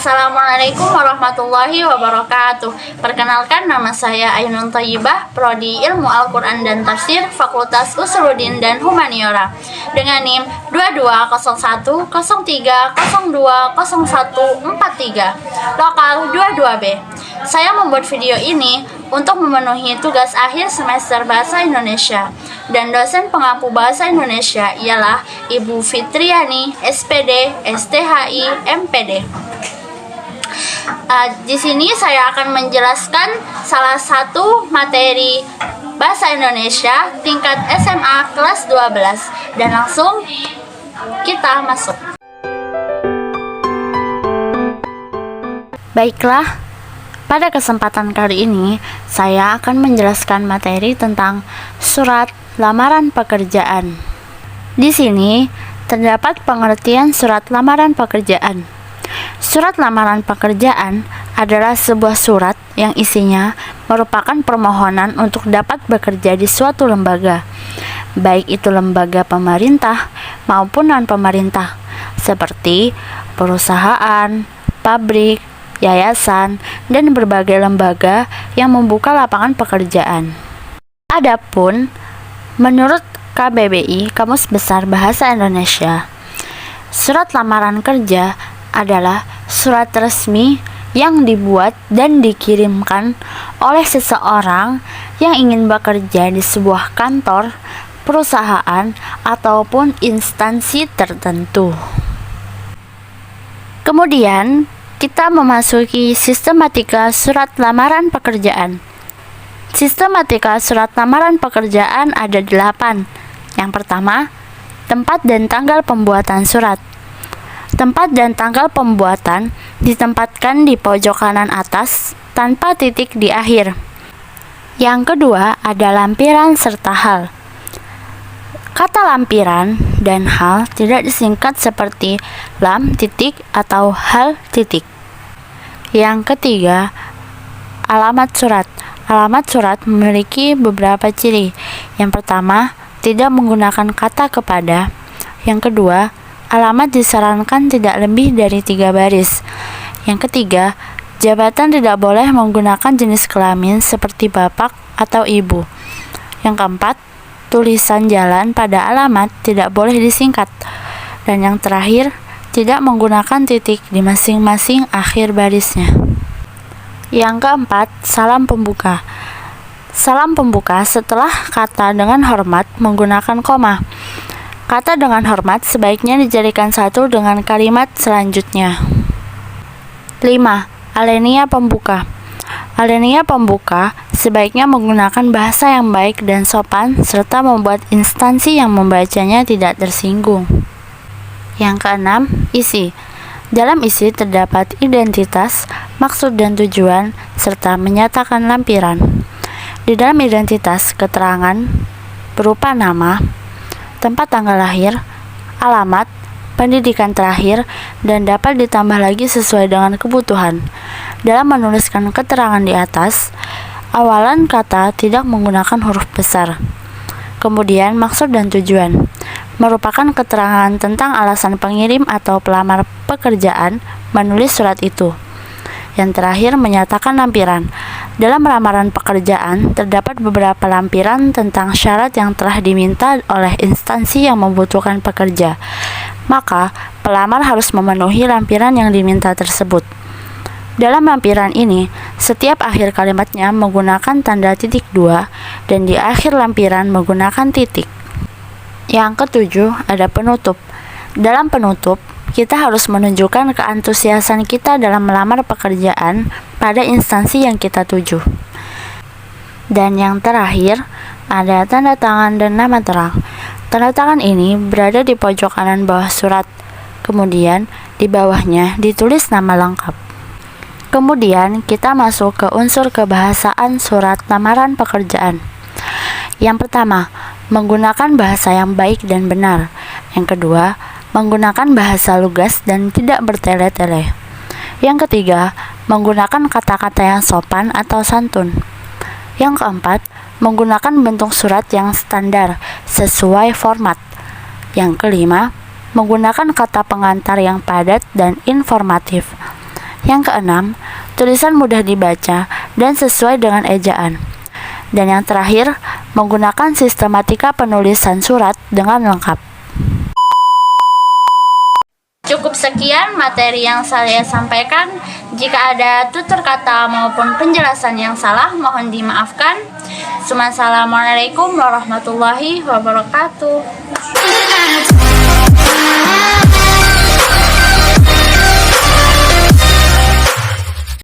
Assalamualaikum warahmatullahi wabarakatuh. Perkenalkan, nama saya Ainun Thayyibah, Prodi Ilmu Al-Quran dan Tafsir, Fakultas Usuluddin dan Humaniora, dengan NIM 220103020143, lokal 22B. Saya membuat video ini untuk memenuhi tugas akhir semester Bahasa Indonesia, dan dosen pengampu Bahasa Indonesia ialah Ibu Fitriani, SPD, STHI, MPD. Di sini saya akan menjelaskan salah satu materi Bahasa Indonesia tingkat SMA kelas 12, dan langsung kita masuk. Baiklah, pada kesempatan kali ini saya akan menjelaskan materi tentang surat lamaran pekerjaan. Di sini terdapat pengertian surat lamaran pekerjaan. Surat lamaran pekerjaan adalah sebuah surat yang isinya merupakan permohonan untuk dapat bekerja di suatu lembaga, baik itu lembaga pemerintah maupun non-pemerintah, seperti perusahaan, pabrik, yayasan, dan berbagai lembaga yang membuka lapangan pekerjaan. Adapun menurut KBBI, Kamus Besar Bahasa Indonesia, surat lamaran kerja adalah surat resmi yang dibuat dan dikirimkan oleh seseorang yang ingin bekerja di sebuah kantor, perusahaan, ataupun instansi tertentu. Kemudian, kita memasuki sistematika surat lamaran pekerjaan. Sistematika surat lamaran pekerjaan ada 8. Yang pertama, tempat dan tanggal pembuatan surat. Tempat dan tanggal pembuatan ditempatkan di pojok kanan atas tanpa titik di akhir. Yang kedua ada lampiran serta hal. Kata lampiran dan hal tidak disingkat seperti lam titik atau hal titik. Yang ketiga, alamat surat. Alamat surat memiliki beberapa ciri. Yang pertama, tidak menggunakan kata kepada. Yang kedua, alamat disarankan tidak lebih dari 3 baris. Yang ketiga, jabatan tidak boleh menggunakan jenis kelamin seperti bapak atau ibu. Yang keempat, tulisan jalan pada alamat tidak boleh disingkat. Dan yang terakhir, tidak menggunakan titik di masing-masing akhir barisnya. Yang keempat, salam pembuka. Salam pembuka setelah kata dengan hormat menggunakan koma. Kata dengan hormat sebaiknya dijadikan satu dengan kalimat selanjutnya. 5. Alenia pembuka. Alenia pembuka sebaiknya menggunakan bahasa yang baik dan sopan serta membuat instansi yang membacanya tidak tersinggung. Yang keenam, isi. Dalam isi terdapat identitas, maksud dan tujuan, serta menyatakan lampiran. Di dalam identitas, keterangan berupa nama, tempat tanggal lahir, alamat, pendidikan terakhir, dan dapat ditambah lagi sesuai dengan kebutuhan. Dalam menuliskan keterangan di atas, awalan kata tidak menggunakan huruf besar. Kemudian maksud dan tujuan merupakan keterangan tentang alasan pengirim atau pelamar pekerjaan menulis surat itu. Yang terakhir, menyatakan lampiran. Dalam lamaran pekerjaan, terdapat beberapa lampiran tentang syarat yang telah diminta oleh instansi yang membutuhkan pekerja. Maka, pelamar harus memenuhi lampiran yang diminta tersebut. Dalam lampiran ini, setiap akhir kalimatnya menggunakan tanda titik 2 dan di akhir lampiran menggunakan titik. Yang ketujuh, ada penutup. Dalam penutup, kita harus menunjukkan keantusiasan kita dalam melamar pekerjaan pada instansi yang kita tuju. Dan yang terakhir, ada tanda tangan dan nama terang. Tanda tangan ini berada di pojok kanan bawah surat. Kemudian, di bawahnya ditulis nama lengkap. Kemudian, kita masuk ke unsur kebahasaan surat lamaran pekerjaan. Yang pertama, menggunakan bahasa yang baik dan benar. Yang kedua, menggunakan bahasa lugas dan tidak bertele-tele. Yang ketiga, menggunakan kata-kata yang sopan atau santun. Yang keempat, menggunakan bentuk surat yang standar sesuai format. Yang kelima, menggunakan kata pengantar yang padat dan informatif. Yang keenam, tulisan mudah dibaca dan sesuai dengan ejaan. Dan yang terakhir, menggunakan sistematika penulisan surat dengan lengkap. Cukup sekian materi yang saya sampaikan. Jika ada tutur kata maupun penjelasan yang salah, mohon dimaafkan. Assalamualaikum warahmatullahi wabarakatuh.